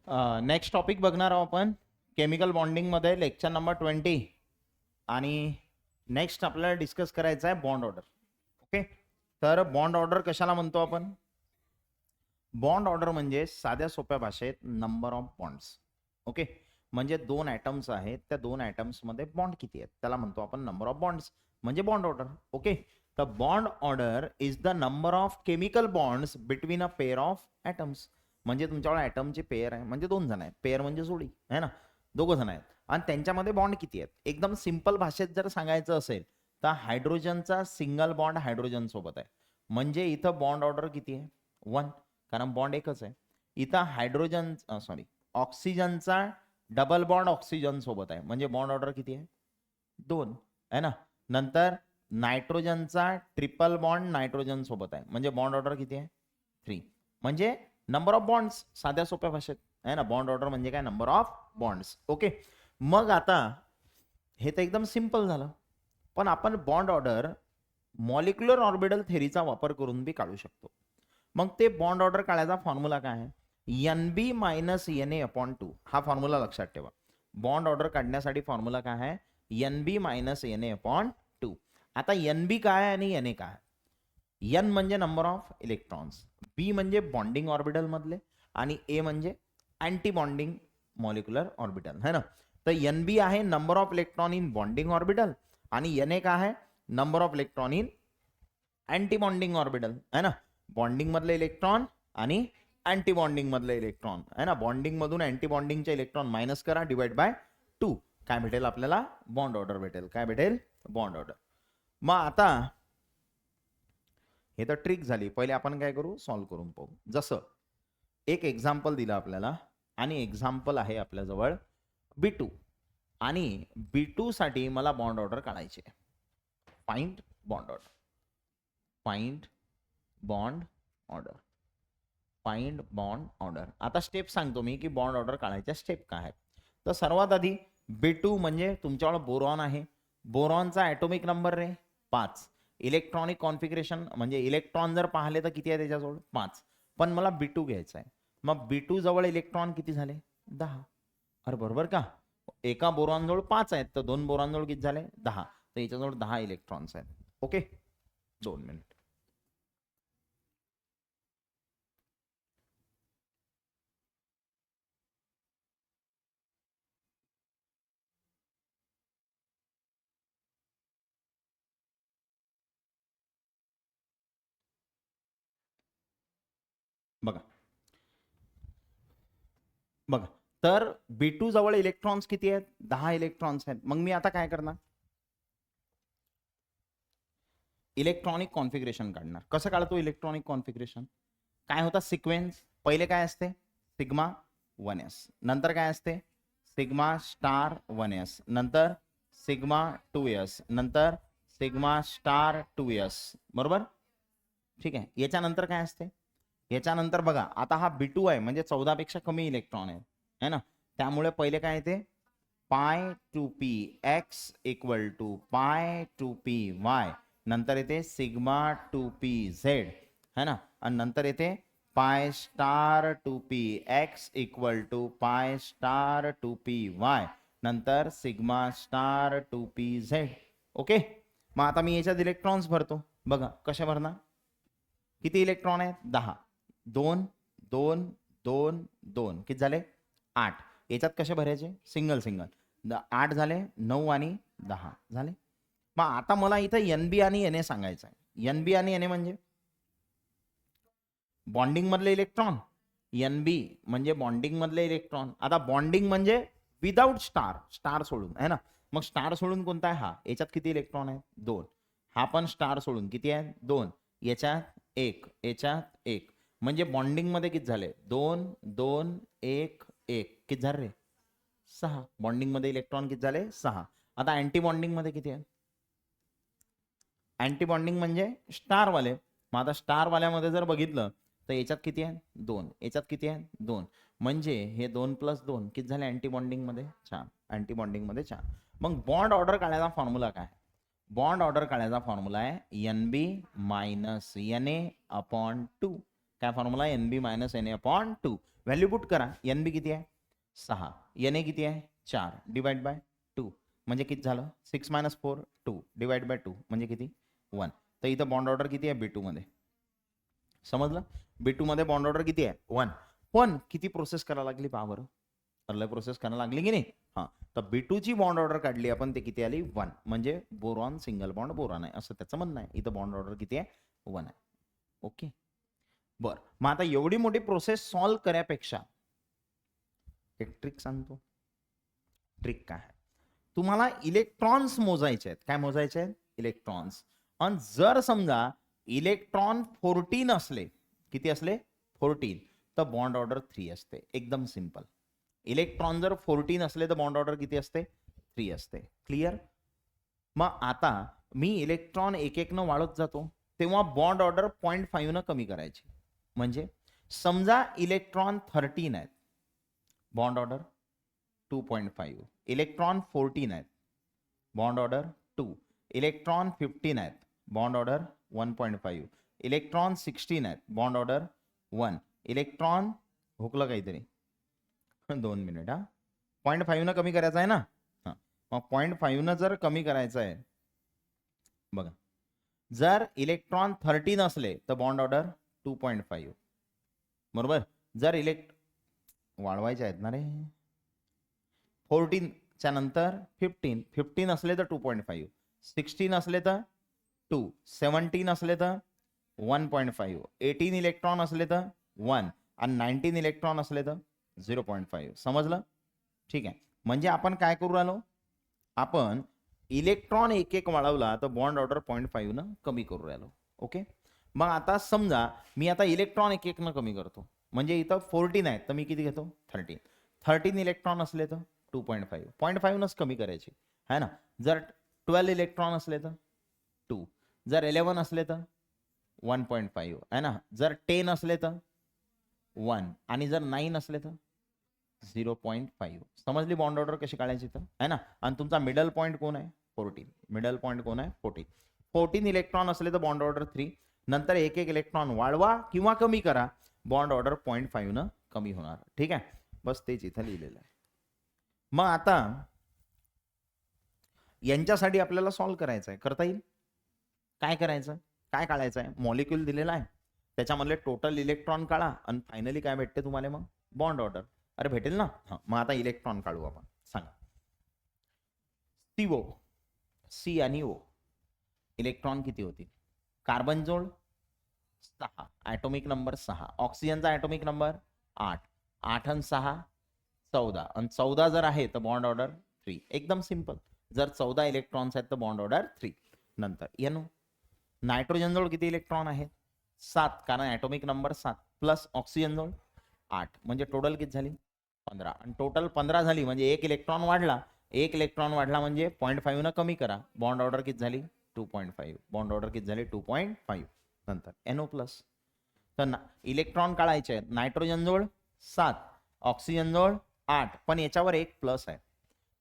Next topic बघणार आहोत आपण केमिकल बॉन्डिंगमध्ये लेक्चर नंबर 20 आणि नेक्स्ट आपल्याला डिस्कस करायचं आहे बॉन्ड ऑर्डर. ओके, तर बॉन्ड ऑर्डर कशाला म्हणतो आपण? बॉन्ड ऑर्डर म्हणजे साध्या सोप्या भाषेत नंबर ऑफ बॉन्ड्स. ओके, म्हणजे दोन ॲटम्स आहेत, त्या दोन ॲटम्समध्ये बॉन्ड किती आहेत त्याला म्हणतो आपण नंबर ऑफ बॉन्ड्स, म्हणजे बॉन्ड ऑर्डर. ओके, तर bond order is the number of chemical bonds between a pair of atoms. म्हणजे तुमच्याकडे ॲटमची पेअर आहे, म्हणजे दोन जण आहेत. पेअर म्हणजे जोडी आहे ना, दोघं जण आहेत आणि त्यांच्यामध्ये बॉन्ड किती आहेत. एकदम सिंपल भाषेत जर सांगायचं असेल तर हायड्रोजनचा सिंगल बॉन्ड हायड्रोजन सोबत आहे, म्हणजे इथं बॉन्ड ऑर्डर किती आहे? 1, कारण बॉन्ड एकच आहे. इथं हायड्रोजन ऑक्सिजनचा डबल बॉन्ड ऑक्सिजन सोबत आहे, म्हणजे बॉन्ड ऑर्डर किती आहे? 2 आहे ना. नंतर नायट्रोजनचा ट्रिपल बॉन्ड नायट्रोजन सोबत आहे, म्हणजे बॉन्ड ऑर्डर किती आहे? 3. म्हणजे नंबर ऑफ बॉन्ड्स साध्या सोप्या भाषेत आहे ना. बॉन्ड ऑर्डर म्हणजे काय? Number of bonds. ओके, मग आता हे तर एकदम सिंपल झालं, पण आपण बॉन्ड ऑर्डर मॉलिक्युलर ऑर्बिटल थेरीचा वापर करून बी काढू शकतो. मग ते बॉन्ड ऑर्डर काढायचा फॉर्म्युला काय आहे? NB मायनस NA अपॉन 2 हा फॉर्म्युला लक्षात ठेवा. बॉन्ड ऑर्डर काढण्यासाठी फॉर्म्युला काय आहे? NB minus NA upon 2. आता NB काय आहे आणि NA काय आहे? N म्हणजे नंबर ऑफ इलेक्ट्रॉन्स, B म्हणजे बॉन्डिंग ऑर्बिटल मधले आणि A म्हणजे अँटी बॉन्डिंग मॉलिक्युलर ऑर्बिटल है ना. तर NB आहे number of electron in bonding orbital आणि NA काय आहे? Number of electron in anti bonding orbital है ना. बॉन्डिंग मधले इलेक्ट्रॉन आणि अँटी बॉन्डिंग मधले इलेक्ट्रॉन है ना. बॉन्डिंग मधून अँटी बॉन्डिंगचे इलेक्ट्रॉन मायनस करा, डिवाइड बाय 2. काय भेटेल आपल्याला? बॉन्ड ऑर्डर भेटेल. काय भेटेल? Bond order. मग आता हे तर ट्रिक झाली. पहिले आपण काय करू? सॉल्व्ह करून पाहू. जसं एक एक्झाम्पल दिलं आपल्याला आणि एक्झाम्पल आहे आपल्याजवळ B2 आणि B2 साठी मला बॉन्ड ऑर्डर काढायची आहे. Find bond order, find bond order, find bond order. आता स्टेप सांगतो मी की बॉन्ड ऑर्डर काढायच्या स्टेप काय आहेत. तर सर्वात आधी B2 म्हणजे तुमच्याकडे बोरॉन आहे. बोरॉनचा ॲटॉमिक नंबर रे 5. इलेक्ट्रॉनिक कॉन्फिगरेशन म्हणजे इलेक्ट्रॉन जर पाहिले तर किती आहे त्याच्याजवळ? 5. पण मला B2 घ्यायचा आहे. मग B2 जवळ इलेक्ट्रॉन किती झाले? 10. अरे बरोबर का? एका बोरॉन जवळ 5 आहेत, तर दोन बोरॉन जवळ किती झाले? 10. तर याच्याजवळ 10 इलेक्ट्रॉन्स आहेत. Okay, 2 minute. बघा बघा, तर B2 जवळ इलेक्ट्रॉन्स किती आहेत? 10 इलेक्ट्रॉन्स आहेत. मग मी आता काय करणार? इलेक्ट्रॉनिक कॉन्फिगरेशन काढणार. कसं काढतो इलेक्ट्रॉनिक कॉन्फिगरेशन? काय होता सिक्वेन्स? पहिले काय असते? सिग्मा 1s, नंतर काय असते? सिग्मा स्टार 1s, नंतर सिग्मा 2s, नंतर सिग्मा स्टार 2s. बरोबर? ठीक आहे. याच्यानंतर काय असते? याच्यानंतर बघा, आता हा B2 आहे म्हणजे 14 पेक्षा कमी इलेक्ट्रॉन आहे है ना. त्यामुळे पहिले काय येते? Pi two P x equal to pi two P Y, नंतर येते सिग्मा टू पी झेड है ना, आणि नंतर येते pi star two P x equal to pi star two P Y, नंतर sigma star two P z. Okay, मग आता मी याच्यात इलेक्ट्रॉन्स भरतो. बघा कशा भरणार? किती इलेक्ट्रॉन आहेत? 10. 2 2 2 2 किती झाले? 8. याच्यात कसे भरायचे? Single single. 8 झाले, 9 आणि 10 झाले. मग आता मला इथं NB आणि NA सांगायचं आहे. NB आणि NA म्हणजे बॉन्डिंग मधले इलेक्ट्रॉन. NB म्हणजे बॉन्डिंग मधले इलेक्ट्रॉन. आता बॉन्डिंग म्हणजे विदाउट स्टार, स्टार सोडून है ना. मग स्टार सोडून कोणता आहे? हा. याच्यात किती इलेक्ट्रॉन आहेत? 2. हा पण स्टार सोडून किती आहे? 2. याच्यात 1, याच्यात 1, म्हणजे बॉन्डिंग मध्ये किती झाले? 2 2 1 1 किती झाले रे? 6. बॉन्डिंग मध्ये इलेक्ट्रॉन किती झाले? 6. आता अँटी बॉन्डिंग मध्ये किती आहे? अँटी बॉन्डिंग म्हणजे स्टार वाले. मग आता स्टार वाल्यामध्ये जर बघितलं तर याच्यात किती आहे? 2. याच्यात किती आहे? 2. म्हणजे हे 2 + 2 किती झाले अँटी बॉन्डिंग मध्ये? 4. अँटी बॉन्डिंग मध्ये 4. मग बॉन्ड ऑर्डर काढायचा फॉर्म्युला काय? बॉन्ड ऑर्डर काढायचा फॉर्म्युला आहे NB मायनस NA अपॉन 2. काय formula NB minus NA upon 2. Value put करा. NB किती आहे 6, NA किती आहे 4 डिवाइड बाय 2 म्हणजे किती झालं 6 मायनस 4 2 डिवाइड बाय 2 म्हणजे किती 1. तर इथं बॉन्ड ऑर्डर किती आहे B2 मध्ये. समजलं. B2 मध्ये बॉन्ड ऑर्डर किती आहे 1. पण किती प्रोसेस करायला लागली पहा बरं. लय प्रोसेस करायला लागली की नाही. हां तर B2 ची बॉन्ड ऑर्डर काढली आपण ते किती आली 1 म्हणजे बोरॉन सिंगल बॉन्ड बोरॉन आहे असं त्याचं म्हणणं आहे. इथं बॉन्ड ऑर्डर किती आहे 1 आहे. ओके बर. मग आता एवढी मोठी प्रोसेस सॉल्व करण्यापेक्षा एक ट्रिक सांगतो. ट्रिक काय आहे तुम्हाला इलेक्ट्रॉन्स मोजायचे आहेत. काय मोजायचे आहेत इलेक्ट्रॉन्स. आणि जर समजा इलेक्ट्रॉन 14 असले किती असले 14 तर बॉन्ड ऑर्डर 3 असते. एकदम सिंपल. इलेक्ट्रॉन जर 14 असले तर बॉन्ड ऑर्डर किती असते 3 असते. क्लिअर. मग आता मी इलेक्ट्रॉन एक एक न वाढत जातो तेव्हा बॉन्ड ऑर्डर 0.5 न कमी करायची. म्हणजे समजा इलेक्ट्रॉन 13 आहेत बॉन्ड ऑर्डर 2.5. इलेक्ट्रॉन 14 आहेत बॉन्ड ऑर्डर 2. इलेक्ट्रॉन 15 आहेत बॉन्ड ऑर्डर 1.5. इलेक्ट्रॉन 16 आहेत बॉन्ड ऑर्डर 1. इलेक्ट्रॉन हुकलं काहीतरी 2 मिनिट. 0.5 न कमी करायचं आहे ना. हां मग 0.5 न जर कमी करायचं आहे बघा. जर इलेक्ट्रॉन 13 असले तर बॉन्ड ऑर्डर 2.5 बरोबर. जर वाढवायचे आहेत ना रे. 14 च्या नंतर 15 असले तर 2.5. 16 असले तर 2. 17 असले तर 1.5. 18 इलेक्ट्रॉन असले तर 1 आणि 19 इलेक्ट्रॉन असले तर 0.5. समजलं. ठीक आहे. म्हणजे आपण काय करू राहिलो आपण इलेक्ट्रॉन एक एक वाढवला तर बॉन्ड ऑर्डर 0.5 न कमी करू राहिलो. ओके. मग आता समजा मी आता इलेक्ट्रॉन एक एक न कमी करतो म्हणजे इथं 14 आहेत तर मी किती घेतो 13 इलेक्ट्रॉन असले तर 2.5. 0.5 नच कमी करायची है ना. जर 12 इलेक्ट्रॉन असले तर 2. जर 11 असले तर 1.5 है ना. जर 10 असले तर 1 आणि जर 9 असले तर 0.5. समजली बॉन्ड ऑर्डर कशी काढायची तर है ना. आणि तुमचा मिडल पॉईंट कोण आहे 14. मिडल पॉईंट कोण आहे 14. 14 इलेक्ट्रॉन असले तर बॉन्ड ऑर्डर 3. नंतर एक एक इलेक्ट्रॉन वाढवा किंवा कमी करा बॉन्ड ऑर्डर 0.5 न कमी होणार. ठीक आहे. बस तेच इथं लिहिलेलं आहे. मग आता यांच्यासाठी आपल्याला सॉल्व्ह करायचं आहे. करता येईल. काय करायचं काय काढायचं आहे मॉलिक्यूल दिलेला आहे त्याच्यामधले टोटल इलेक्ट्रॉन काढा आणि फायनली काय भेटते तुम्हाला मग बॉन्ड ऑर्डर. अरे भेटेल ना. हां मग आता इलेक्ट्रॉन काढू आपण. सांगा. CO C आणि O इलेक्ट्रॉन किती होतील. कार्बन जोड 6 ॲटॉमिक नंबर 6. ऑक्सिजनचा ॲटॉमिक नंबर 8. 8 आणि 6 14 आणि 14 जर आहे तर बॉन्ड ऑर्डर 3. एकदम सिंपल. जर 14 इलेक्ट्रॉन्स आहेत तर बॉन्ड ऑर्डर 3. नंतर NO नायट्रोजन जवळ किती इलेक्ट्रॉन आहेत 7 कारण ॲटॉमिक नंबर 7 प्लस ऑक्सिजन जवळ 8 म्हणजे टोटल किती झाली 15. आणि टोटल 15 झाली म्हणजे एक इलेक्ट्रॉन वाढला. एक इलेक्ट्रॉन वाढला म्हणजे 0.5 न कमी करा बॉन्ड ऑर्डर किती झाली 2.5. बॉन्ड ऑर्डर किती झाली 2.5. नंतर NO प्लस. तर इलेक्ट्रॉन काढायचे आहेत नायट्रोजन जवळ 7 ऑक्सिजन जवळ 8 पण याच्यावर एक प्लस आहे.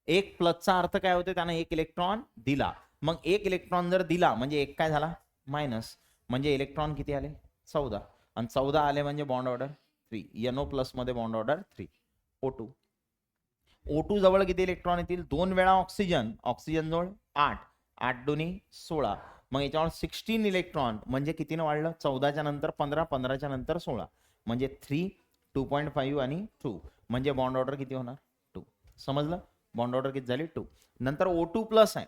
एक प्लसचा अर्थ काय होते त्याने एक इलेक्ट्रॉन दिला. मग एक इलेक्ट्रॉन जर दिला म्हणजे एक काय झाला मायनस म्हणजे इलेक्ट्रॉन किती आले 14 आणि 14 आले म्हणजे बॉन्ड ऑर्डर 3. NO प्लस मध्ये बॉन्ड ऑर्डर 3. O2 O2 जवळ किती इलेक्ट्रॉन येतील 2 वेळा ऑक्सिजन. ऑक्सिजन जवळ 8 8 दोन्ही 16 मग याच्यावर 16 इलेक्ट्रॉन म्हणजे कितीने वाढलं 14च्या नंतर 15 15च्या नंतर 16 म्हणजे 3 2.5 आणि 2 म्हणजे बॉन्ड ऑर्डर किती होणार 2. समजलं. बॉन्ड ऑर्डर किती झाली 2. नंतर O2 प्लस आहे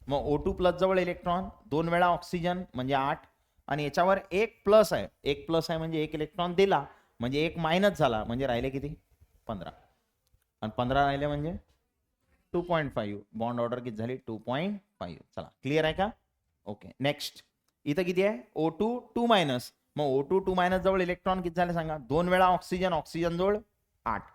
मग O2 प्लस जवळ इलेक्ट्रॉन 2 वेळा ऑक्सिजन म्हणजे 8 आणि याच्यावर एक प्लस आहे. एक प्लस आहे म्हणजे एक इलेक्ट्रॉन दिला म्हणजे एक मायनस झाला म्हणजे राहिले किती 15 आणि 15 राहिले म्हणजे 2.5 बॉन्ड ऑर्डर किती झाली 2.5. चला क्लिअर आहे का. ओके. नेक्स्ट इथं किती आहे O2 2 मायनस मग O2 2 मायनस जवळ इलेक्ट्रॉन किती झाले सांगा 2 वेळा ऑक्सिजन ऑक्सिजन जवळ 8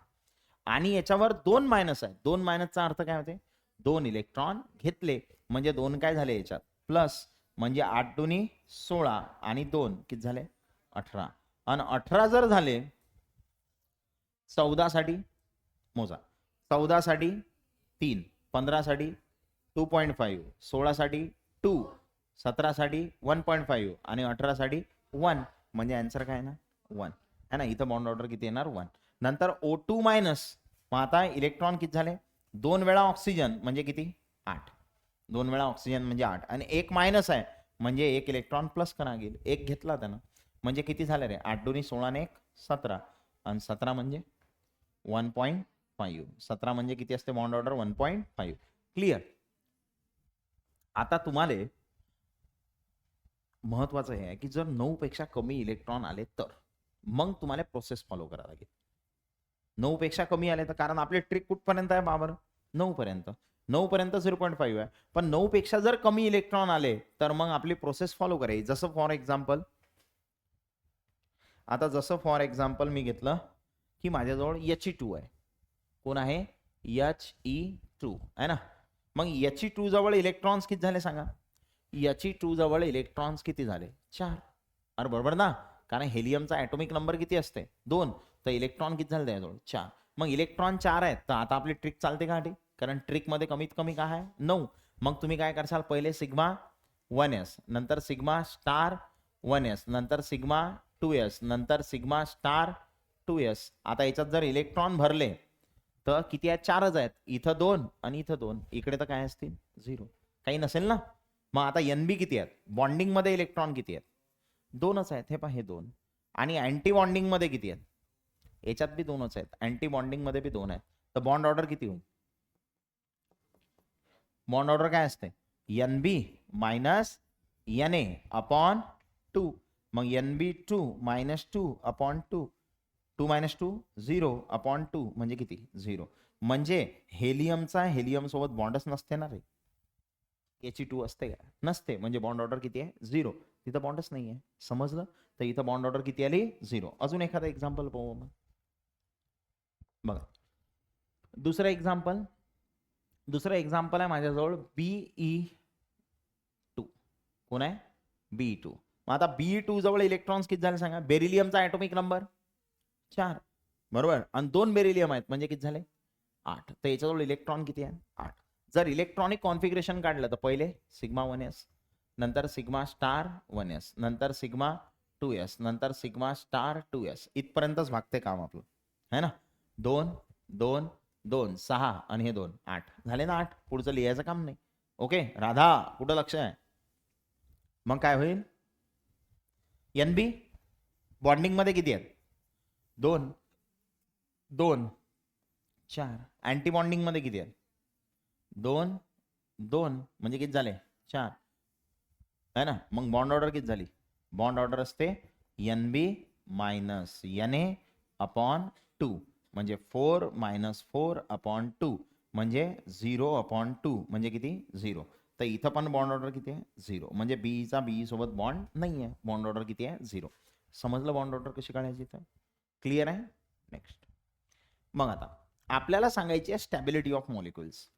आणि याच्यावर 2 मायनस आहे. 2 मायनसचा अर्थ काय होते 2 इलेक्ट्रॉन घेतले म्हणजे 2 काय झाले याच्यात प्लस म्हणजे 8 दोन्ही 16 आणि 2 किती झाले 18 आणि 18 जर झाले 14 साठी मोजा 14 साठी 3 15 साठी 2.5 16 साठी 2 17 साठी 1.5 आणि 18 साठी 1 म्हणजे आन्सर काय ना 1 है ना. इथं बॉन्ड ऑर्डर किती येणार 1. नंतर O2 मायनस, मग आता इलेक्ट्रॉन किती झाले 2 वेळा ऑक्सिजन म्हणजे किती 8. 2 वेळा ऑक्सिजन म्हणजे 8 आणि 1 मायनस आहे म्हणजे 1 इलेक्ट्रॉन प्लस करा गेल. 1 घेतला त्यानं म्हणजे किती झालं रे 8 दोन्ही 16 आणि 1 17 आणि 17 म्हणजे 1.5. 17 म्हणजे किती असते बॉन्ड ऑर्डर 1.5. क्लिअर. आता तुम्हाला महत्वाचं हे आहे की जर 9 पेक्षा कमी इलेक्ट्रॉन आले तर मग तुम्हाला प्रोसेस फॉलो करावं लागेल. 9 पेक्षा कमी आले तर, कारण आपली ट्रिक कुठपर्यंत आहे बाबर 9 पर्यंत. 9 पर्यंत 0.5 आहे, पण 9 पेक्षा जर कमी इलेक्ट्रॉन आले तर मग आपली प्रोसेस फॉलो करायची. जसं फॉर एक्झाम्पल, आता जसं फॉर एक्झाम्पल मी घेतलं की माझ्याजवळ He2 आहे. कोण आहे He2 आहे ना. मग He2 जवळ इलेक्ट्रॉन्स किती झाले सांगा. He2 जवळ इलेक्ट्रॉन्स किती झाले 4. अरे बरोबर ना, कारण हेलियमचा ॲटॉमिक नंबर किती असते 2, तर इलेक्ट्रॉन किती झाले त्याजवळ 4. मग इलेक्ट्रॉन 4 आहेत तर आता आपली ट्रिक चालते का? कारण ट्रिकमध्ये कमीत कमी काय आहे 9. मग तुम्ही काय करसाल, पहिले सिग्मा 1s, नंतर सिग्मा स्टार 1s, नंतर सिग्मा 2s, नंतर सिग्मा स्टार 2s. आता याच्यात जर इलेक्ट्रॉन भरले तर किती आहेत 4च आहेत. इथं 2 आणि इथं 2, इकडे तर काय असतील 0, काही नसेल ना. मग आता NB किती आहेत, बॉन्डिंग मध्ये इलेक्ट्रॉन किती आहेत 2च आहेत. हे पहा हे 2. आणि अँटी बॉन्डिंग मध्ये किती आहेत, याच्यात बी 2च आहेत. अँटी बॉन्डिंग मध्ये बी 2 आहेत. तर बॉन्ड ऑर्डर किती होईल, बॉन्ड ऑर्डर काय असते NB मायनस NA अपॉन 2. मग NB2 minus 2 upon 2, 2 minus 2 0 upon 2 म्हणजे किती 0. म्हणजे हेलियमचा हेलियम सोबत बॉन्डच नसते ना रे. He2 असते का, नसते. म्हणजे बॉन्ड ऑर्डर किती आहे 0. तिथं बॉन्डच नाही आहे. समजलं. तर इथं बॉन्ड ऑर्डर किती आली 0. अजून एखादं एक्झाम्पल पाहू आपण. बघा दुसरं एक्झाम्पल आहे माझ्याजवळ Be2. कोण आहे Be2. मग आता Be2 जवळ इलेक्ट्रॉन्स किती झाले सांगा. बेरिलियमचा ॲटॉमिक नंबर 4 बरोबर, आणि 2 बेरिलियम आहेत म्हणजे किती झाले 8. तर याच्याजवळ इलेक्ट्रॉन किती आहे 8. जर इलेक्ट्रॉनिक कॉन्फिगरेशन काढलं तर पहिले सिग्मा 1s, नंतर सिग्मा स्टार 1s, नंतर सिग्मा 2s, नंतर सिग्मा स्टार 2s. इथपर्यंतच भागते काम आपलं है ना. 2 2 2 6 आणि हे 2 8 झाले ना. 8 पुढचं लिहायचं काम नाही. ओके राधा कुठं लक्ष आहे. मग काय होईल NB बॉन्डिंग मध्ये किती आहेत 2 2 4. अँटी बॉन्डिंग मध्ये किती आहेत 2 2 म्हणजे किती झाले 4 है ना. मग बॉन्ड ऑर्डर किती झाली, बॉन्ड ऑर्डर असते NB मायनस NA अपॉन 2 म्हणजे 4 मायनस 4 अपॉन 2 म्हणजे 0 अपॉन 2 म्हणजे किती 0. तर इथं पण बॉन्ड ऑर्डर किती आहे 0. म्हणजे बीचा बी सोबत बॉन्ड नाही आहे. बॉन्ड ऑर्डर किती आहे 0. समजलं बॉन्ड ऑर्डर कशी काढायची इथं. क्लिअर आहे. नेक्स्ट मग आता आपल्याला सांगायची आहे stability of molecules.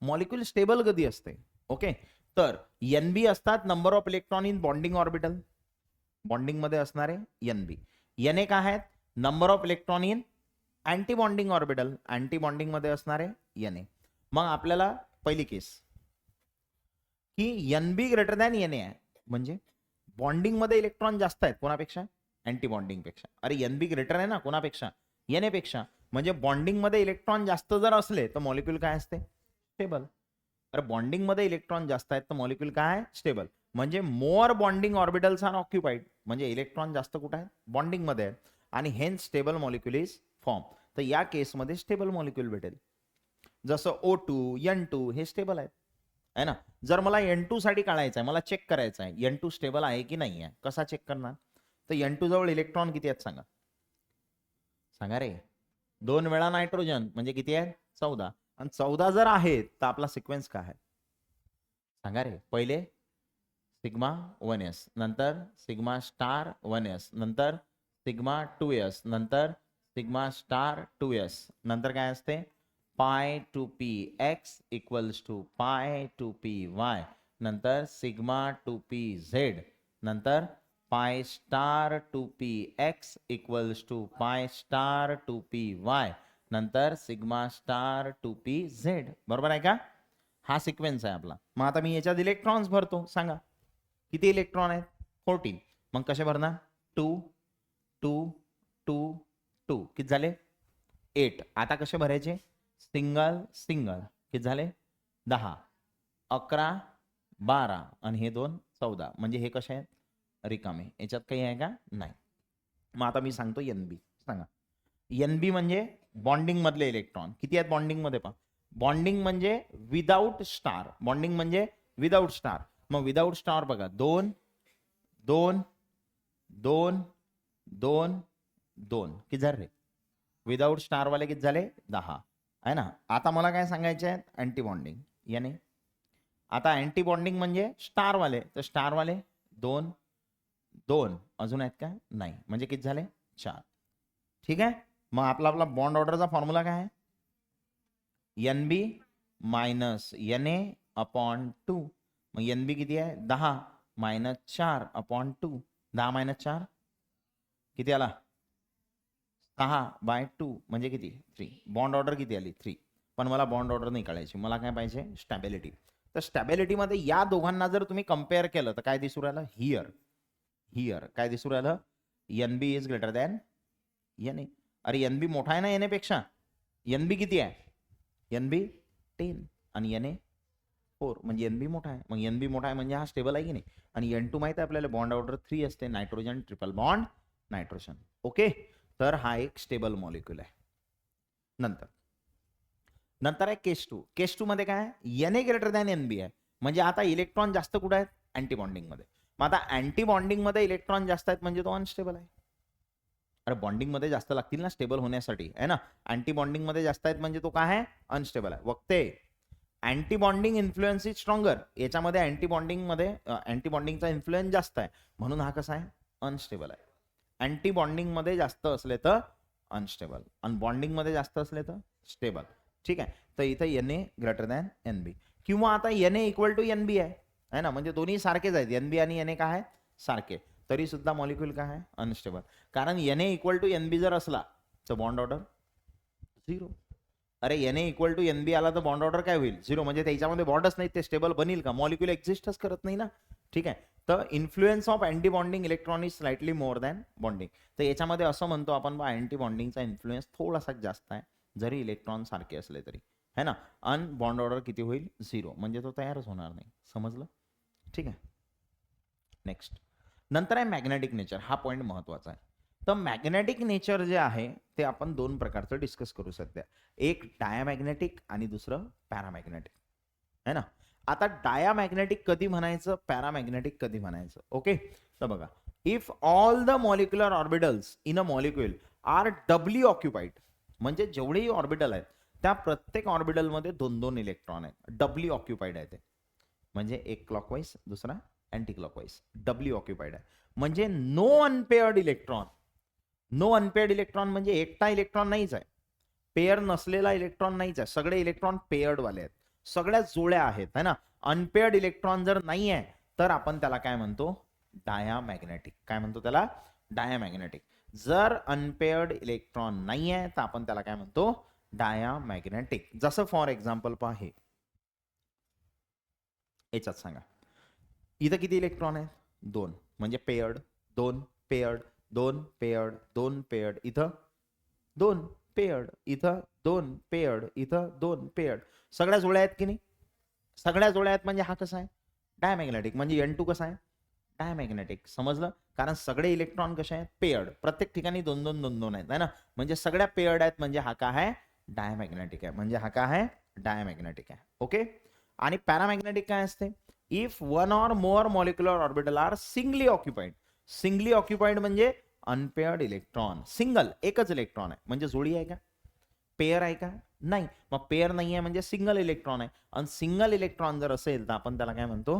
Molecule stable कधी असते. ओके तर NB असतात number of electron in bonding orbital. Bonding मध्ये असणारे NB. NA काय आहेत number of electron in anti bonding orbital. Anti bonding मध्ये असणारे NA. मग आपल्याला पहिली केस की NB ग्रेटर दॅन NA आहे म्हणजे बॉन्डिंग मध्ये इलेक्ट्रॉन जास्त आहेत कोणापेक्षा अँटी बॉन्डिंग पेक्षा. अरे NB ग्रेटर आहे ना कोणापेक्षा NA पेक्षा. म्हणजे बॉन्डिंग मध्ये इलेक्ट्रॉन जास्त जर असले तर मॉलिक्यूल काय असते स्टेबल. अरे बॉन्डिंग मध्ये इलेक्ट्रॉन जास्त आहेत तर मॉलिक्यूल काय आहे स्टेबल. म्हणजे more bonding orbitals are occupied म्हणजे इलेक्ट्रॉन जास्त कुठे आहेत बॉन्डिंग मध्ये आहेत आणि hence stable molecule is form. तर या केसमध्ये स्टेबल मॉलिक्यूल भेटेल. जसं O2 N2 हे स्टेबल आहेत है ना. जर मला N2 साठी काढायचं आहे, मला चेक करायचं आहे N2 स्टेबल आहे की नाही आहे. कसा चेक करणार. तर N2 जवळ इलेक्ट्रॉन किती आहेत सांगा. सांगा रे 2 वेळा नायट्रोजन म्हणजे किती आहे 14. आणि 14 जर आहेत तर आपला सिक्वेन्स काय आहे सांगा रे. पहिले सिग्मा 1s, नंतर सिग्मा स्टार 1s, नंतर सिग्मा 2s, नंतर सिग्मा स्टार 2s, नंतर काय असते pi two P X equals to pi two P Y, नंतर सिग्मा टू पी झेड, नंतर pi star two P X equals to pi star two P Y, नंतर sigma star two P Z. बरोबर आहे का. हा sequence आहे आपला. मग आता मी याच्यात इलेक्ट्रॉन्स भरतो. सांगा किती इलेक्ट्रॉन आहेत 14. मग कसे भरणार 2 2 2 2 किती झाले 8. आता कसे भरायचे सिंगल सिंगल किती झाले 10 11 12 आणि हे 2 14 म्हणजे हे कसे आहेत रिकामे याच्यात काही आहे का नाही. मग आता मी सांगतो एनबी सांगा. एनबी म्हणजे बॉन्डिंग मधले इलेक्ट्रॉन किती आहेत बॉन्डिंग मध्ये पहा. बॉन्डिंग म्हणजे विदाउट स्टार बॉन्डिंग म्हणजे विदाउट स्टार. मग विदाउट स्टार बघा 2 2 2 2 2 किती झाले रे विदाउट स्टार वाले किती झाले 10 आहे ना. आता मला काय सांगायचे आहेत अँटी बॉन्डिंग याने. आता अँटी बॉन्डिंग म्हणजे स्टार वाले तर स्टार वाले 2 2 अजून आहेत का नाही म्हणजे किती झाले 4. ठीक आहे. मग आपला आपला बॉन्ड ऑर्डरचा फॉर्म्युला काय आहे N B minus N A upon 2. मग एन बी किती आहे 10 मायनस 4 अपॉन 2. 10 मायनस 4 किती आला 6/2 म्हणजे किती 3. बॉन्ड ऑर्डर किती आली 3. पण मला बॉन्ड ऑर्डर नाही काढायची मला काय पाहिजे स्टॅबिलिटी. तर स्टॅबिलिटीमध्ये या दोघांना जर तुम्ही कम्पेअर केलं तर काय दिसू राहिलं हिअर हिअर काय दिसू राहिलं N B is greater than N A. अरे एन बी मोठा आहे ना एन ए पेक्षा. एन बी किती आहे एन बी 10 आणि एन ए 4 म्हणजे एन बी मोठा आहे. मग एन बी मोठा आहे म्हणजे हा स्टेबल आहे की नाही. आणि एन टू माहिती आहे आपल्याला बॉन्ड ऑर्डर 3 असते nitrogen triple bond nitrogen. Okay तर हा एक स्टेबल मॉलिक्यूल आहे. नंतर नंतर आहे केस 2. केस 2 मध्ये काय N A greater than N B आहे म्हणजे आता इलेक्ट्रॉन जास्त कुठे आहेत अँटी बॉन्डिंग मध्ये. मग आता अँटी बॉन्डिंग मध्ये इलेक्ट्रॉन जास्त आहेत म्हणजे तो अनस्टेबल आहे. अरे बॉन्डिंग मध्ये जास्त लागतील ना स्टेबल होण्यासाठी आहे ना. अँटी बॉन्डिंग मध्ये जास्त आहेत म्हणजे तो काय आहे अनस्टेबल आहे. वक्ते anti bonding influence is stronger. याच्यामध्ये अँटी बॉन्डिंग मध्ये अँटी बॉन्डिंगचा इन्फ्लुएन्स जास्त आहे म्हणून हा कसा आहे अनस्टेबल आहे. अँटी बॉन्डिंग मध्ये जास्त असले तर अनस्टेबल आणि बॉन्डिंग मध्ये जास्त असले तर स्टेबल. ठीक आहे. तर इथं N A greater than N B किंवा आता N A equal to N B आहे ना म्हणजे दोन्ही सारखेच आहेत एन बी आणि एन ए काय आहे सारखे तरी सुद्धा मॉलिक्यूल काय आहे अनस्टेबल. कारण N A equal to N B जर असला तर बॉन्ड ऑर्डर 0. अरे N A equal to N B आला तर बॉन्ड ऑर्डर काय होईल 0 म्हणजे त्याच्यामध्ये बॉन्डच नाही ते स्टेबल बनेल का मॉलिक्यूल एक्झिस्टच करत नाही ना. ठीक आहे. तर influence of anti bonding electron is slightly more than bonding. तर याच्यामध्ये असं म्हणतो आपण बा अँटी बॉन्डिंगचा इन्फ्लुएन्स थोडासा जास्त आहे जरी इलेक्ट्रॉन सारखे असले तरी है ना. अन बॉन्ड ऑर्डर किती होईल 0 म्हणजे तो तयारच होणार नाही. समजलं. ठीक आहे. नेक्स्ट नंतर आहे मॅग्नेटिक नेचर. हा पॉईंट महत्वाचा आहे. तर मॅग्नेटिक नेचर जे आहे ते आपण 2 प्रकारचं डिस्कस करू सध्या. एक डायामॅग्नेटिक आणि दुसरं पॅरामॅग्नेटिक है ना. आता डायामॅग्नेटिक कधी म्हणायचं पॅरामॅग्नेटिक कधी म्हणायचं. ओके तर बघा if all the molecular orbitals in a molecule are doubly occupied म्हणजे जेवढेही ऑर्बिटल आहेत त्या प्रत्येक ऑर्बिटल मध्ये 2-2 इलेक्ट्रॉन आहेत डबली ऑक्युपाइड आहे ते म्हणजे एक क्लॉकवाईज दुसरा अँटी क्लॉकवाईज डबली ऑक्युपाइड आहे म्हणजे no unpaired electron. No unpaired electron म्हणजे एकटा इलेक्ट्रॉन नाहीच आहे पेअर नसलेला इलेक्ट्रॉन नाहीच आहे सगळे इलेक्ट्रॉन पेअर्ड वाले आहेत सगळ्या जोड्या आहेत है ना. अनपेअर्ड इलेक्ट्रॉन जर नाही आहे तर आपण त्याला काय म्हणतो डायामॅग्नेटिक. काय म्हणतो त्याला डायामॅग्नेटिक. जर अनपेअर्ड इलेक्ट्रॉन नाही आहे तर आपण त्याला काय म्हणतो डायामॅग्नेटिक. जसं फॉर एक्झाम्पल पहा हे याच्यात सांगा इथं किती इलेक्ट्रॉन आहेत 2 म्हणजे पेअर्ड 2 पेअर्ड 2 पेअर्ड 2 पेअर्ड इथं 2 पेअर्ड इथं 2 पेअर्ड इथं 2 पेअर्ड सगळ्या जोड्या आहेत की नाही. सगळ्या जोड्या आहेत म्हणजे हा कसा आहे डायमॅग्नेटिक म्हणजे N2 कसा आहे डायमॅग्नेटिक. समजलं. कारण सगळे इलेक्ट्रॉन कसे आहेत पेअर्ड प्रत्येक ठिकाणी 2-2 2-2 आहेत है ना म्हणजे सगळ्या पेअर्ड आहेत म्हणजे हा काय आहे डायमॅग्नेटिक आहे म्हणजे हा काय आहे डायमॅग्नेटिक आहे. ओके. आणि पॅरामॅग्नेटिक काय असते if one or more molecular orbital are singly occupied. Singly occupied म्हणजे अनपेअर्ड इलेक्ट्रॉन सिंगल एकच इलेक्ट्रॉन आहे म्हणजे जोडी आहे का पेअर आहे का नाही. मग पेअर नाही आहे म्हणजे सिंगल इलेक्ट्रॉन आहे आणि सिंगल इलेक्ट्रॉन जर असेल तर आपण त्याला काय म्हणतो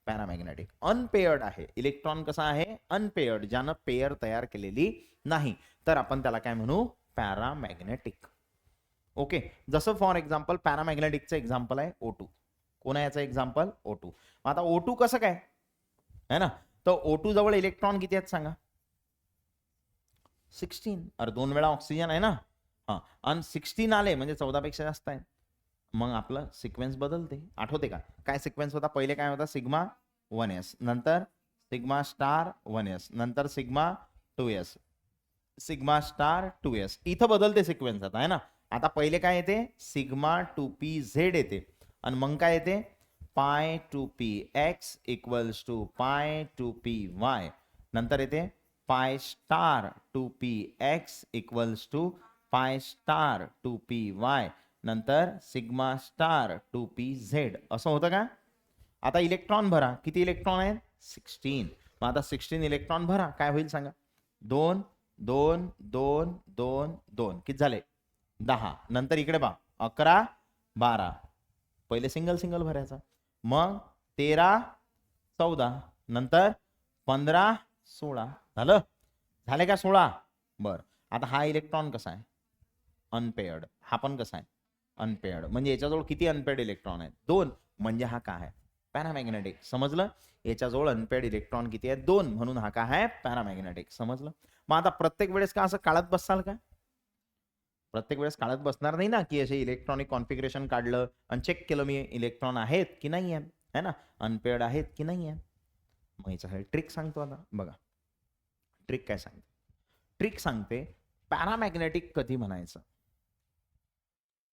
पॅरामॅग्नेटिक. अनपेअर्ड आहे इलेक्ट्रॉन कसा आहे अनपेअर्ड ज्यानं पेअर तयार केलेली नाही तर आपण त्याला काय म्हणू पॅरामॅग्नेटिक. ओके. जसं फॉर एक्झाम्पल पॅरामॅग्नेटिकचं एक्झाम्पल आहे O2. कोण आहे याचं एक्झाम्पल O2. आता O2 कसं काय है ना तर O2 जवळ इलेक्ट्रॉन किती आहेत सांगा 16. अरे 2 वेळा ऑक्सिजन आहे ना हा आणि 16 आले म्हणजे 14 पेक्षा जास्त आहे. मग आपलं सिक्वेन्स बदलते. आठवते का काय सिक्वेन्स होता पहिले काय होता सिग्मा 1s नंतर सिग्मा स्टार 1s नंतर sigma 2s sigma star 2s. इथं बदलते सिक्वेन्स आता, आहे ना. आता पहिले काय येते, सिग्मा 2pz येते, आणि मग काय येते, पाय 2px इक्वल्स टू पाय 2py. नंतर येते pi star 2px equals to pi star 2py. नंतर सिग्मा स्टार 2pz. असं होतं का. आता इलेक्ट्रॉन भरा, किती इलेक्ट्रॉन आहेत, 16. मग आता 16 इलेक्ट्रॉन भरा, काय होईल सांगा, 2 2 2 2 2, किती झाले, 10. नंतर इकडे पहा, 11 12, पहिले सिंगल सिंगल भरायचा, मग 13 14, नंतर 15 16. झालं, झाले का 16. बर, आता हा इलेक्ट्रॉन कसा आहे, अनपेअर्ड. हा पण कसा आहे, अनपेअर्ड. म्हणजे याच्याजवळ किती अनपेअर्ड इलेक्ट्रॉन आहेत, 2. म्हणजे हा काय आहे, पॅरामॅग्नेटिक. समजलं, याच्याजवळ अनपेअर्ड इलेक्ट्रॉन किती आहेत, 2. म्हणून हा काय आहे, पॅरामॅग्नेटिक. समजलं. मग आता प्रत्येक वेळेस का असं काढत बसाल का, प्रत्येक वेळेस काढत बसणार नाही ना, की असे इलेक्ट्रॉनिक कॉन्फिगरेशन काढलं आणि चेक केलं मी इलेक्ट्रॉन आहेत की नाही आहेत, है ना, अनपेअर्ड आहेत की नाही आहेत. मग याच्यासाठी ट्रिक सांगतो. आता बघा, ट्रिक काय सांगते, ट्रिक सांगते पॅरामॅग्नेटिक कधी म्हणायचं.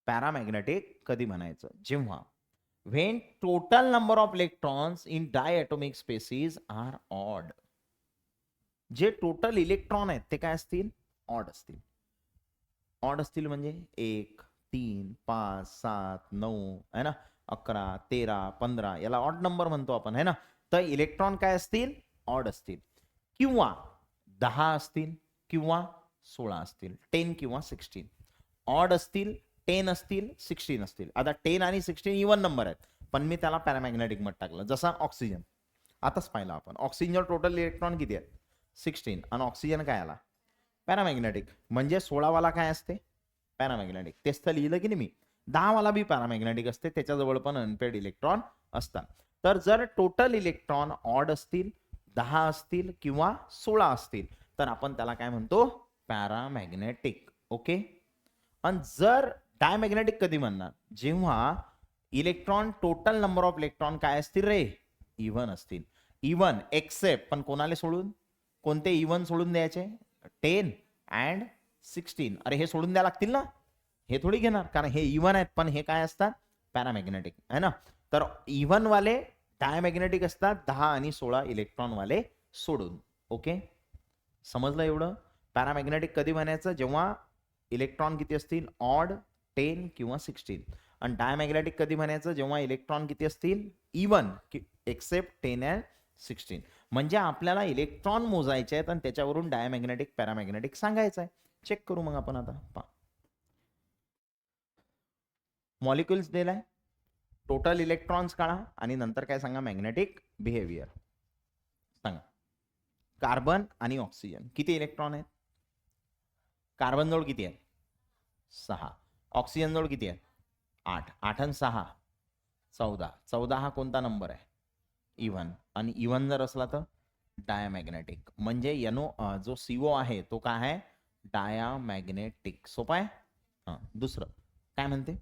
पॅरामॅग्नेटिक कधी म्हणायचं, जेव्हा when total number of electrons in diatomic spaces are odd. जे टोटल इलेक्ट्रॉन आहेत ते काय असतील, ऑड असतील. ऑड असतील म्हणजे 1 3 5 7 9, है ना, 11 13 15, याला ऑड नंबर म्हणतो आपण, है ना. तर इलेक्ट्रॉन काय असतील, ऑड असतील, किंवा 10 असतील किंवा 16 असतील, 10 किंवा 16. ऑड असतील, 10 असतील, 16 असतील. आता 10 आणि 16 इवन नंबर आहेत, पण मी त्याला पॅरामॅग्नेटिक मध्ये टाकलं. जसा ऑक्सिजन, आताच पाहिलं आपण, ऑक्सिजन टोटल इलेक्ट्रॉन किती आहेत, 16, आणि ऑक्सिजन काय आला, पॅरामॅग्नेटिक. म्हणजे 16 वाला काय असते, पॅरामॅग्नेटिक. तेच तर लिहिलं की नाही मी. 10 वाला बी पॅरामॅग्नेटिक असते, त्याच्याजवळ पण अनपेड इलेक्ट्रॉन असतात. तर जर टोटल इलेक्ट्रॉन ऑड असतील, 10 असतील किंवा 16 असतील, तर आपण त्याला काय म्हणतो, पॅरामॅग्नेटिक. ओके. आणि जर डायमॅग्नेटिक कधी म्हणणार, जेव्हा electron total number of electron काय असतील रे, इव्हन असतील. इव्हन एक्सेप्ट, पण कोणाला सोडून, कोणते इव्हन सोडून द्यायचे, 10 अँड 16. अरे हे सोडून द्यायला लागतील ना, हे थोडी घेणार, कारण हे इव्हन आहेत, पण हे काय असतात, पॅरामॅग्नेटिक, है ना. तर इव्हन वाले डायमॅग्नेटिक असतात, 10 आणि 16 इलेक्ट्रॉन वाले सोडून. ओके, समजलं एवढं. पॅरामॅग्नेटिक कधी म्हणायचं, जेव्हा इलेक्ट्रॉन किती असतील, ऑड, 10 किंवा 16. आणि डायमॅग्नेटिक कधी म्हणायचं, जेव्हा इलेक्ट्रॉन किती असतील, इव्हन एक्सेप्ट 10 अँड 16. म्हणजे आपल्याला इलेक्ट्रॉन मोजायचे आहेत आणि त्याच्यावरून डायमॅग्नेटिक पॅरामॅग्नेटिक सांगायचं आहे. चेक करू मग आपण. आता पहा, मॉलिक्युल्स दिलाय, टोटल इलेक्ट्रॉन्स काढा, आणि नंतर काय सांगा, मॅग्नेटिक बिहेवियर सांगा. कार्बन आणि ऑक्सिजन किती इलेक्ट्रॉन आहेत, कार्बन जवळ किती आहेत, 6. ऑक्सिजन जवळ किती आहेत, 8. 8 आणि 6 14. 14 हा कोणता नंबर आहे, इव्हन. आणि इव्हन जर असला तर डायमॅग्नेटिक. म्हणजे यनो जो CO आहे तो काय आहे, डायामॅग्नेटिक. सोपं आहे. दुसरं काय म्हणते,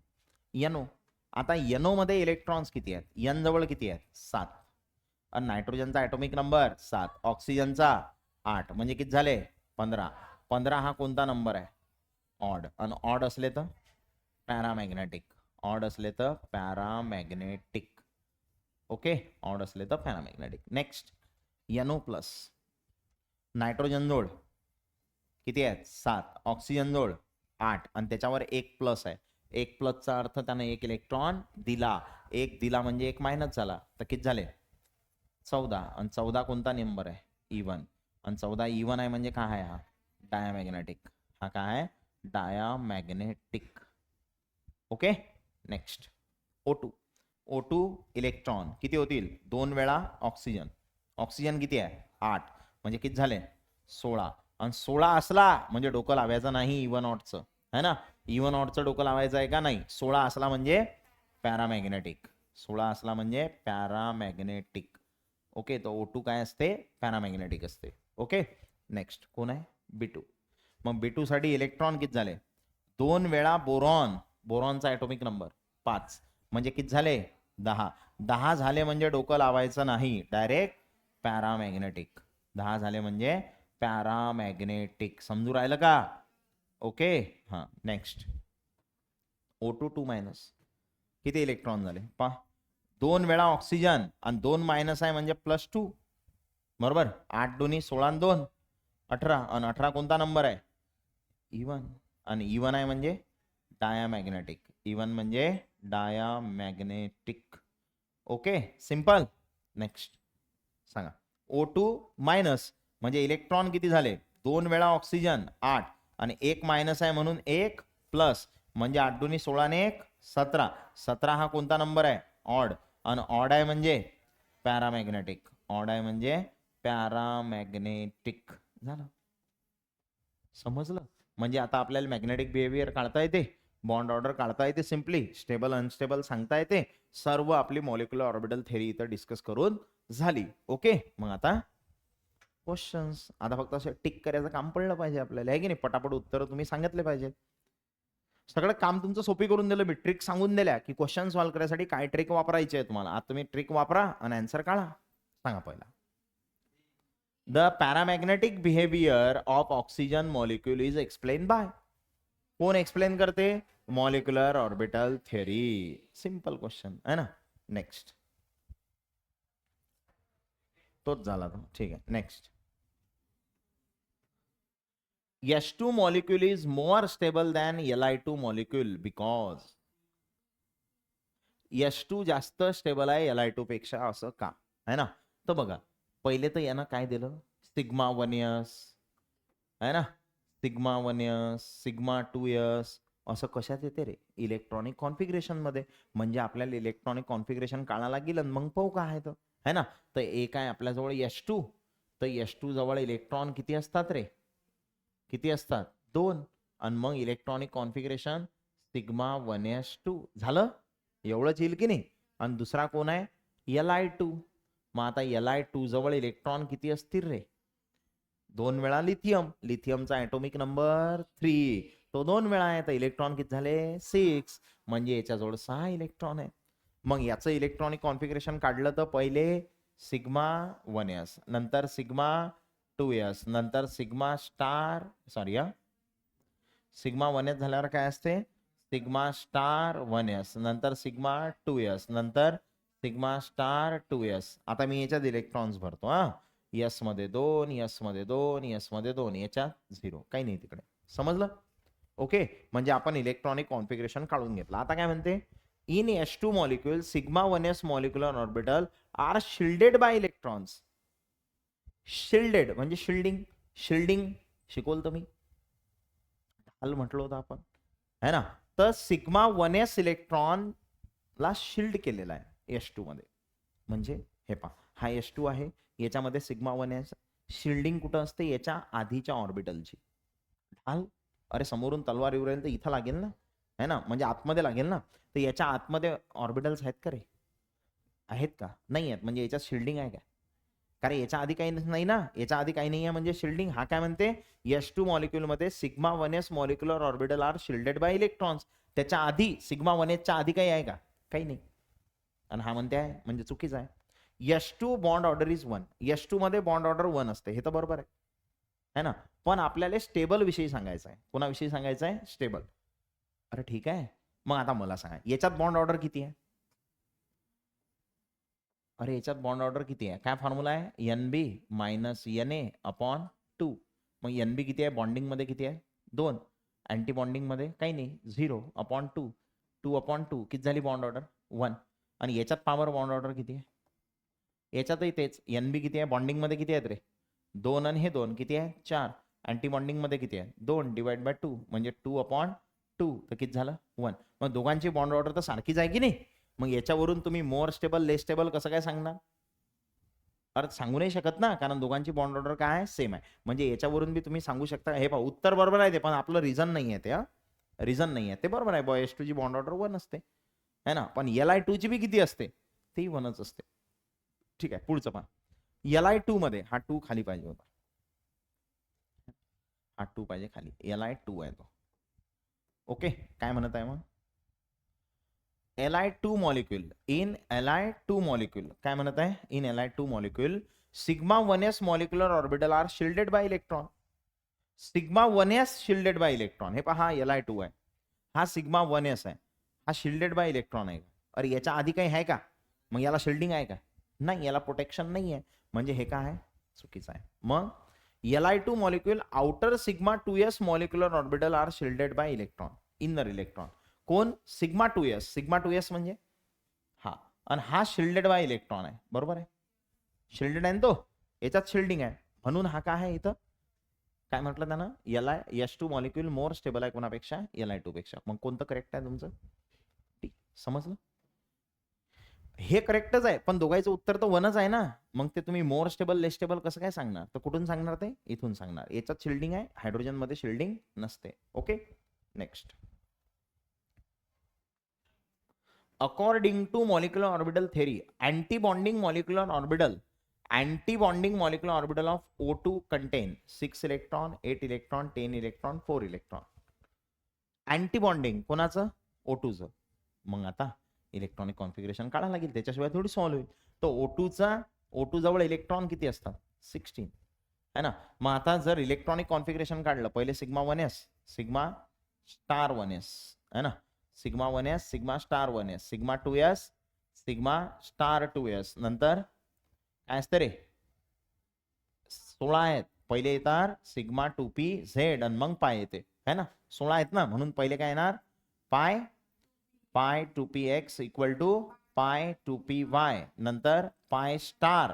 यनो. आता यनो मध्ये इलेक्ट्रॉन्स किती आहेत, यन जवळ किती आहेत, 7. आणि नायट्रोजनचा ॲटॉमिक नंबर 7, ऑक्सिजनचा 8, म्हणजे किती झाले, 15. 15 हा कोणता नंबर आहे, ऑड. आणि ऑड असले तर पॅरामॅग्नेटिक. ऑड असले तर पॅरामॅग्नेटिक. ओके, ऑड असले तर paramagnetic. Next, NO plus. Nitrogen जोड किती आहेत, 7. ऑक्सिजन जोड 8, आणि त्याच्यावर 1 प्लस आहे. 1 प्लसचा अर्थ त्याने 1 इलेक्ट्रॉन दिला. 1 दिला म्हणजे 1 मायनस झाला, तर किती झाले, 14. आणि 14 कोणता नंबर आहे, इव्हन. आणि 14 इव्हन आहे म्हणजे काय आहे, हा डायामॅग्नेटिक. हा काय आहे, डायामॅग्नेटिक. Okay. Next, O2. O2 electron किती होतील, 2 वेळा ऑक्सिजन. ऑक्सिजन किती आहे, 8, म्हणजे किती झाले, 16. आणि 16 असला म्हणजे डोकं लावायचं नाही इव्हन ऑडचं, है ना. इव्हन ऑडचं डोकं लावायचं आहे का नाही. 16 असला म्हणजे पॅरामॅग्नेटिक. 16 असला म्हणजे पॅरामॅग्नेटिक. ओके, तर O2 काय असते, पॅरामॅग्नेटिक असते. ओके. नेक्स्ट कोण आहे, B2. मग B2 साठी इलेक्ट्रॉन किती झाले, 2 वेळा बोरॉन. बोरॉनचा ॲटॉमिक नंबर 5, म्हणजे किती झाले, 10. 10 झाले म्हणजे डोकं लावायचं नाही, डायरेक्ट पॅरामॅग्नेटिक. 10 झाले म्हणजे पॅरामॅग्नेटिक. समजू राहिलं का? ओके. हां, नेक्स्ट O2 2 मायनस. किती इलेक्ट्रॉन झाले पहा. 2 वेळा ऑक्सिजन आणि 2 मायनस आहे म्हणजे +2. बरोबर. 8 दोन्ही 16 आणि 2 18. आणि 18 कोणता नंबर आहे? E1. आणि E1 आहे म्हणजे डायामॅग्नेटिक. E1 म्हणजे डायामॅग्नेटिक. Okay, simple. नेक्स्ट सांगा. O2 मायनस म्हणजे इलेक्ट्रॉन किती झाले? 2 वेळा ऑक्सिजन 8 आणि 1 मायनस आहे म्हणून 1 प्लस म्हणजे 8 दोन्ही 16 आणि 1 17. 17 हा कोणता नंबर आहे? ऑड. आणि ऑड आहे म्हणजे पॅरामॅग्नेटिक. ऑड आहे म्हणजे पॅरामॅग्नेटिक. झालं. समजलं? म्हणजे आता आपल्याला मॅग्नेटिक बिहेवियर काढता येते, बॉन्ड ऑर्डर काढता येते, सिम्पली स्टेबल अनस्टेबल सांगता येते. सर्व आपली मॉलिक्युलर ऑर्बिटल थेरी इथं डिस्कस करून झाली. ओके. मग आता क्वेश्चन्स. आता फक्त असं टिक करायचं काम पडलं पाहिजे आपल्याला, आहे की नाही? पटापट उत्तर तुम्ही सांगितले पाहिजेत. सगळं काम तुमचं सोपी करून दिलं मी. ट्रिक सांगून दिल्या की क्वेश्चन सॉल्व्ह करण्यासाठी काय ट्रिक वापरायची आहे तुम्हाला. आता तुम्ही ट्रिक वापरा आणि आन्सर काढा. सांगा पहिला. The paramagnetic behaviour of oxygen molecule is explain by. कोण एक्सप्लेन करते? Molecular orbital theory. Simple question आहे ना. नेक्स्ट. तोच झाला तो. ठीक आहे. Next. H2 molecule is more stable than Li2 molecule because H2 जास्त स्टेबल आहे Li2 पेक्षा, असं का? है ना. तर बघा, पहिले तर यानं काय दिलं? सिग्मा 1s है ना, सिग्मा 1s, सिग्मा 2s. असं कशात येते रे? इलेक्ट्रॉनिक कॉन्फिगरेशन मध्ये. म्हणजे आपल्याला इलेक्ट्रॉनिक कॉन्फिगरेशन काढायला गेलं मग पाहू काय आहे तर, है ना. तर एक आहे आपल्याजवळ H2. तर H2 जवळ इलेक्ट्रॉन किती असतात रे? किती असतात? 2. आणि मग इलेक्ट्रॉनिक कॉन्फिगरेशन सिग्मा 1s2 झालं. एवढंच येईल की नाही. आणि दुसरा कोण आहे? Li2. मग आता Li2 जवळ इलेक्ट्रॉन किती असतील रे? 2 वेळा लिथियम. लिथियमचा atomic number 3. तो 2 वेळा आहे तर इलेक्ट्रॉन किती झाले? 6. म्हणजे याच्याजवळ 6 इलेक्ट्रॉन आहे. मग याचं इलेक्ट्रॉनिक कॉन्फिगरेशन काढलं तर पहिले सिग्मा 1s, नंतर सिग्मा 2s, नंतर sigma star, sorry sigma 1s झाल्यावर काय असते? सिग्मा स्टार 1s, नंतर सिग्मा 2s, नंतर सिग्मा स्टार 2s. आता मी याच्यात इलेक्ट्रॉन्स भरतो. एस मध्ये 2, एस मध्ये 2, एस मध्ये 2, याच्यात 0. काही नाही तिकडे. समजलं? ओके. म्हणजे आपण इलेक्ट्रॉनिक कॉन्फिगरेशन काढून घेतलं. आता काय म्हणते? In H2 molecule, sigma 1s molecular orbital are shielded by electrons. शिल्डेड म्हणजे शिल्डिंग. शिल्डिंग शिकवलं तुम्ही, हाल म्हटलं होतं आपण, है ना. तर सिग्मा 1s इलेक्ट्रॉन ला शिल्ड केलेला आहे H2 मध्ये. म्हणजे हे पहा, हा H2 आहे, याच्यामध्ये सिग्मा 1s. शिल्डिंग कुठं असते? याच्या आधीच्या ऑर्बिटलची. ढाल. अरे समोरून तलवार येऊ राहील तर इथं लागेल ना, है ना. म्हणजे आतमध्ये लागेल ना. तर याच्या आतमध्ये ऑर्बिटल्स आहेत का रे? आहेत का? नाही आहेत. म्हणजे याच्यात शिल्डिंग आहे का? कारण याच्या आधी काही नाही ना. याच्या आधी काही नाही आहे म्हणजे शिल्डिंग. हा काय म्हणते? H2 मॉलिक्युल मध्ये sigma 1s molecular orbital are shielded by electrons. त्याच्या आधी सिग्मा 1s च्या आधी काही आहे का? काही नाही. आणि हा म्हणते आहे म्हणजे चुकीचं आहे. H2 bond order is 1. H2 मध्ये बॉन्ड ऑर्डर 1 असते. हे तर बरोबर आहे ना. पण आपल्याला स्टेबल विषयी सांगायचं आहे. कोणाविषयी सांगायचं आहे? स्टेबल. अरे ठीक आहे. मग आता मला सांगा, याच्यात बॉन्ड ऑर्डर किती आहे? अरे याच्यात बॉन्ड ऑर्डर किती आहे? काय फॉर्म्युला आहे? NB minus NA upon 2. मग NB किती आहे? बॉन्डिंग मध्ये किती आहे? 2. अँटी बॉन्डिंग मध्ये काही नाही, 0 अपॉन 2. 2 अपॉन 2 किती झाली बॉन्ड ऑर्डर? 1. आणि याच्यात पॉवर बॉन्ड ऑर्डर किती आहे? याच्यातही तेच. NB किती आहे? बॉन्डिंग मध्ये किती आहेत रे? 2 आणि हे 2 किती आहे? 4. अँटी बॉन्डिंग मध्ये किती आहे? 2 डिवाइड बाय 2 म्हणजे 2 अपॉन 2. तर किती झालं? 1. मग दोघांची बॉन्ड ऑर्डर तर सारखीच आहे की नाही. मग याच्यावरून तुम्ही मोर स्टेबल लेस स्टेबल कसं काय सांगणार? अरे सांगू नाही शकत ना, कारण दोघांची बॉन्ड ऑर्डर काय आहे? सेम आहे. म्हणजे याच्यावरून बी तुम्ही सांगू शकता. हे पहा, उत्तर बरोबर आहे ते, पण आपलं रिझन नाही आहे ते. रिझन नाही आहे ते. बरोबर आहे. बॉय H2 ची बॉन्ड ऑर्डर 1 असते, है ना. पण Li2 ची बी किती असते? ती 1च असते. ठीक आहे. पुढचं पहा. Li2 मध्ये हा 2 खाली पाहिजे होता. हा 2 पाहिजे खाली. Li2 आहे तो. ओके. काय म्हणत आहे मग? Li2 molecule. In Li2 molecule काय म्हणत आहे? In Li2 molecule sigma 1s molecular orbital are shielded by electron. Sigma 1s shielded by electron. हे पहा Li2 आहे, हा सिग्मा 1s आहे, हा शिल्डेड बाय इलेक्ट्रॉन आहे. अरे याच्या आधी काही आहे का? मग याला शिल्डिंग आहे का? नाही, याला प्रोटेक्शन नाही आहे, म्हणजे हे काय आहे? चुकीचं आहे. मग Li2 molecule outer sigma 2s molecular orbital are shielded by electron. Inner electron कोण? Sigma 2s. सिग्मा 2s म्हणजे हा, आणि हा शिल्डेड बाय इलेक्ट्रॉन आहे. बरोबर आहे, शिल्डेड आहे तो, याच्यात शिल्डिंग आहे, म्हणून हा काय आहे इथं? काय म्हटलं त्यानं? Li2 मॉलिक्युल मोर स्टेबल आहे कोणापेक्षा? Li2 पेक्षा. मग कोणतं करेक्ट आहे तुमचं? टी. समजलं? हे करेक्टच आहे, पण दोघांचं उत्तर तर वनच आहे ना. मग ते तुम्ही मोर स्टेबल लेस स्टेबल कसं काय सांगणार? तर कुठून सांगणार? ते इथून सांगणार. याच्यात शिल्डिंग आहे, हायड्रोजन मध्ये शिल्डिंग नसते. Okay, next. According to molecular orbital theory, anti bonding molecular orbital of O2 contain 6 electron, 8 electron, 10 electron, 4 electron. Anti bonding कोणाचं? O2चं. मग आता इलेक्ट्रॉनिक कॉन्फिगरेशन काढायला लागेल, त्याच्याशिवाय थोडी सॉल्व्ह होईल. तो O2 जवळ इलेक्ट्रॉन किती असतात? 16 है ना. मग आता जर इलेक्ट्रॉनिक कॉन्फिगरेशन काढलं, पहिले sigma 1s, sigma star 1s है ना, sigma 1s, sigma star 1s, sigma 2s, sigma star 2s, नंतर काय असतं रे? 16 आहेत. पहिले येतात सिग्मा 2p झेड आणि मग पाय येते, है ना. 16 आहेत ना, म्हणून पहिले काय येणार? पाय 2px इक्वल टू पाय 2py, नंतर pi star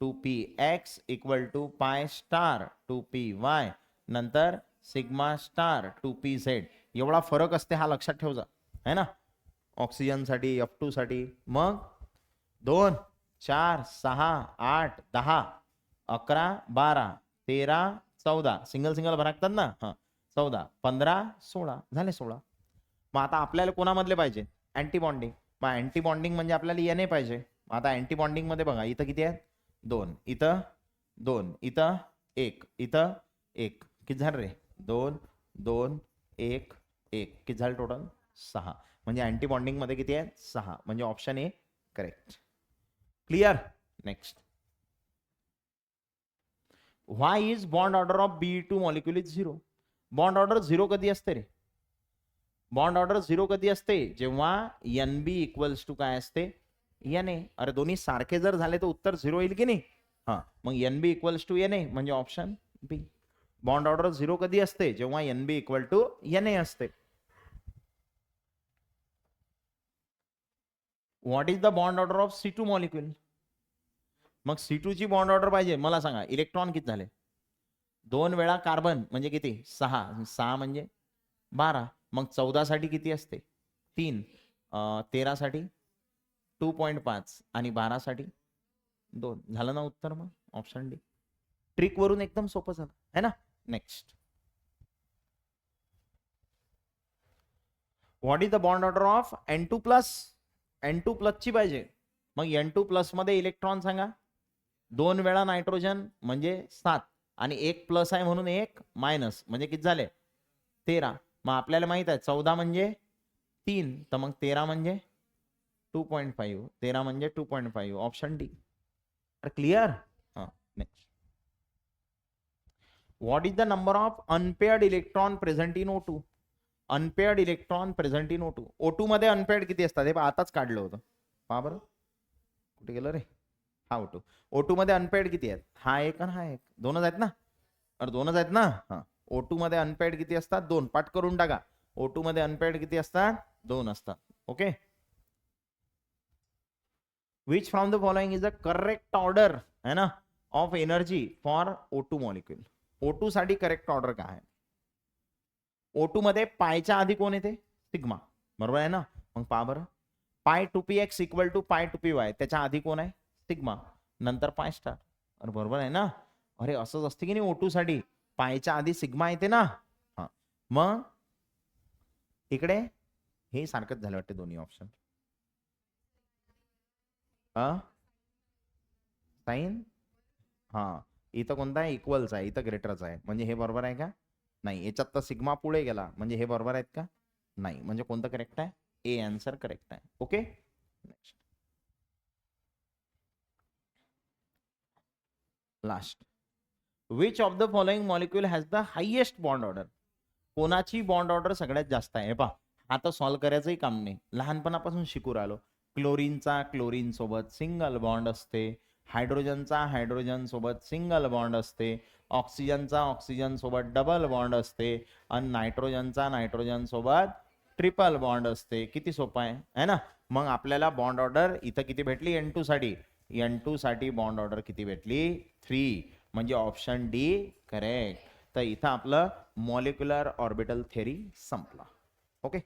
2px equal to pi star 2py, नंतर सिग्मा स्टार 2pz. एवढा फरक असते, हा लक्षात ठेव जा, है ना, ऑक्सिजन साठी, F2 साठी. मग 2 4 6 8 10 11 12 13 14 सिंगल सिंगल भराकतात ना. हा, 14 15 16 झाले 16. मग आता आपल्याला कोणामधले पाहिजे? Anti bonding. मग अँटी बॉन्डिंग म्हणजे आपल्याला Na पाहिजे. आता अँटी बॉन्डिंग मध्ये बघा, इथं किती आहेत? 2, इथं 2, इथं 1, इथं 1, किती झालं रे? 2 2 1 1, किती झालं टोटल? 6. म्हणजे अँटी बॉन्डिंग मध्ये किती आहेत? 6. म्हणजे option A correct. Clear. Next. Why is bond order of Be2 molecule is 0? Bond order 0 कधी असते रे? बॉन्ड ऑर्डर 0 कधी असते? जेव्हा Nb इक्वल्स टू काय असते? Na. अरे दोन्ही सारखे जर झाले तर उत्तर 0 येईल की नाही? हा, मग Nb इक्वल्स टू Na म्हणजे ऑप्शन बी. बॉन्ड ऑर्डर 0 कधी असते? जेव्हा Nb इक्वल टू Na असते. What is the bond order of C2 molecule? मग C2 ची बॉन्ड ऑर्डर पाहिजे, मला सांगा. इलेक्ट्रॉन किती झाले? 2 वेळा कार्बन म्हणजे किती? 6. 6 म्हणजे 12. मग 14 साठी किती असते? 3. 13 साठी 2.5 आणि 12 साठी 2. झालं ना उत्तर? मग ऑप्शन डी. ट्रिक वरून एकदम सोपं झालं, है ना. Next. What is the bond order of N2 plus? N2 plus ची पाहिजे. मग N2 प्लस मध्ये इलेक्ट्रॉन सांगा. 2 वेळा नायट्रोजन म्हणजे 7 आणि 1 प्लस आहे म्हणून 1 मायनस म्हणजे किती झाले? 13. मग आपल्याला माहित आहे 14 म्हणजे 3, तर मग 13 म्हणजे 2.5. 13 म्हणजे 2.5. Option D. क्लिअर. हा, next. What is the number of unpaired electron present in O2? Unpaired electron present in O2. O2 मध्ये अनपेअर्ड किती असतात? हे आताच काढलं होतं, पहा बरं. कुठे गेलं रे? हा, O2 मध्ये अनपेअर्ड किती आहेत? हा एक आणि हा एक, 2च आहेत ना. अरे 2च आहेत ना. हा, O2 मध्ये अनपेअर्ड किती असतात? 2. पाठ करून टाका. O2 मध्ये अनपेअर्ड किती असतात? 2 असतात. Okay. Which from the following is the correct order, है ना, of energy for O2 molecule? O2 साठी करेक्ट ऑर्डर काय आहे? O2 मध्ये पायच्या आधी कोण येते? सिग्मा, बरोबर आहे ना. मग पहा बरं, पाय 2px इक्वल टू पाय 2py, त्याच्या आधी कोण आहे? सिग्मा, नंतर पाय स्टार. अरे बरोबर आहे ना. अरे असंच असते की नाही, O2 साठी पायच्या आधी सिग्मा येते ना. हा, मग इकडे हे सारखंच झालं वाटते दोन्ही ऑप्शन. साइन. हा, इथं कोणता आहे? इक्वलचा आहे, इथं ग्रेटरचा आहे, म्हणजे हे बरोबर आहे का? नाही. याच्यात तर सिग्मा पुढे गेला, म्हणजे हे बरोबर आहेत का? नाही. म्हणजे कोणतं करेक्ट आहे? ए आन्सर करेक्ट आहे. Okay. Next. Last. Which of the following molecule has the highest bond order. कोणाची बॉन्ड ऑर्डर सगळ्यात जास्त आहे. हे पहा, आता सॉल्व्ह करायचंही काम नाही, लहानपणापासून शिकू राहिलो. क्लोरीनचा क्लोरीन सोबत सिंगल बॉन्ड असते, हायड्रोजनचा हायड्रोजन सोबत सिंगल बॉन्ड असते, ऑक्सिजनचा ऑक्सिजन सोबत डबल बॉन्ड असते, आणि नायट्रोजनचा नायट्रोजन सोबत ट्रिपल बॉन्ड असते. किती सोपं आहे ना. मग आपल्याला बॉन्ड ऑर्डर इथं किती भेटली N2 साठी. N2 साठी बॉन्ड ऑर्डर किती भेटली 3. म्हणजे ऑप्शन डी करेक्ट. तर इथं आपलं मॉलिक्युलर ऑर्बिटल थेरी संपला. ओके.